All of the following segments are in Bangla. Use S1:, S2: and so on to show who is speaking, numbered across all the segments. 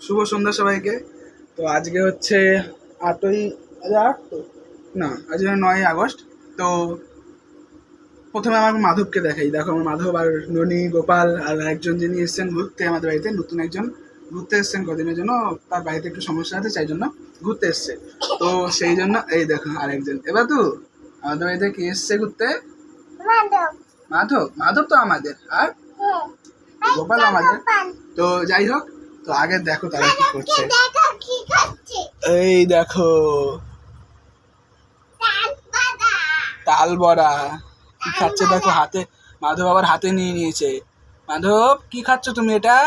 S1: শুভ সন্ধ্যা সবাইকে। তো আজকে হচ্ছে 8ই, আজ 8 তো না, আজ 9ই আগস্ট। তো প্রথমে আমার মাধবকে দেখাই। দেখো, আমার মাধব আর ননি, গোপাল আর একজন যিনি এসছেন ঘুরতে আমাদের বাড়িতে, নতুন একজন ঘুরতে এসছেন কদিনের জন্য। তার বাড়িতে একটু সমস্যা আছে, সেই জন্য ঘুরতে এসছে। তো সেই জন্য এই দেখো আরেকজন। এবার তো আমাদের বাড়িতে কে এসছে ঘুরতে? মাধব। মাধব তো আমাদের, আর গোপাল আমাদের। তো যাই হোক, তো আগে দেখো তারা কি করছে। এই দেখো তাল বড়া কি খাচ্ছে, দেখো হাতে। মাধব আবার হাতে নিয়ে নিয়েছে। মাধব, কি খাচ্ছ তুমি? এটা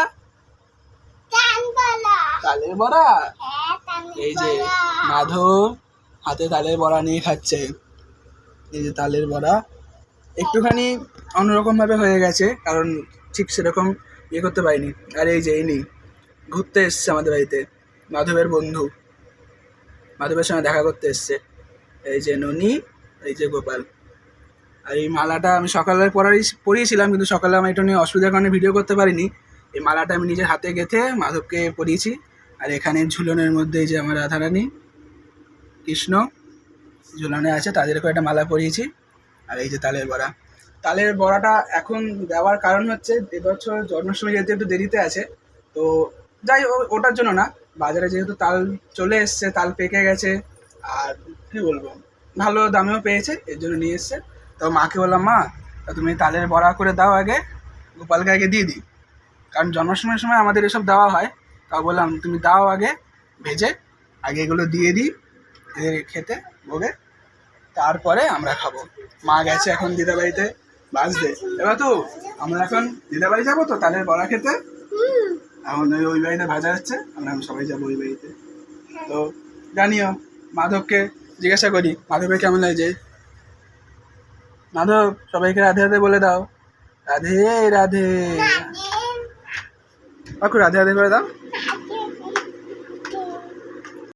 S1: তালের বড়া। এই যে মাধব হাতে তালের বড়া নিয়ে খাচ্ছে। এই যে তালের বড়া একটুখানি অন্যরকম ভাবে হয়ে গেছে, কারণ ঠিক সেরকম ইয়ে করতে পারিনি। আর এই যে ইনি ঘুরতে এসছে আমাদের বাড়িতে, মাধবের বন্ধু, মাধবের সঙ্গে দেখা করতে এসছে। এই যে ননি, এই যে গোপাল। আর এই মালাটা আমি সকালে পরিয়েছিলাম, কিন্তু সকালে আমার এটা নিয়ে অসুবিধার কারণে ভিডিও করতে পারিনি। এই মালাটা আমি নিজের হাতে গেঁথে মাধবকে পরিয়েছি। আর এখানে ঝুলনের মধ্যে এই যে আমার রাধারানী, কৃষ্ণ ঝুলনে আছে, তাদেরকেও একটা মালা পরিয়েছি। আর এই যে তালের বড়া। তালের বড়াটা এখন দেওয়ার কারণ হচ্ছে এবছর জন্মাষ্টমী যেহেতু একটু দেরিতে আছে, তো যাই ওটার জন্য না, বাজারে যেহেতু তাল চলে এসছে, তাল পেকে গেছে, আর কি বলবো, ভালো দামেও পেয়েছে, এর জন্য নিয়ে এসছে। তো মাকে বললাম, মা তুমি তালের বড়া করে দাও, আগে গোপালকে আগে দিয়ে দিই, কারণ জন্মাষ্টমীর সময় আমাদের এসব দেওয়া হয়। তাও বললাম তুমি দাও আগে ভেজে, আগে এগুলো দিয়ে দিই এদের খেতে ভোগে, তারপরে আমরা খাবো। মা গেছে এখন দিদা বাড়িতে বাজতে। এবার তো আমরা এখন দিদা বাড়ি যাবো তো তালের বড়া খেতে। এখন ওই বাড়িতে ভাজা হচ্ছে, আমরা সবাই যাবো ওই বাড়িতে। তো জানিও, মাধবকে জিজ্ঞাসা করি মাধবের কেমন লাগছে। মাধব, সবাইকে রাধে রাধে বলে দাও। রাধে রাধে। রাধে রাধে করে দাও।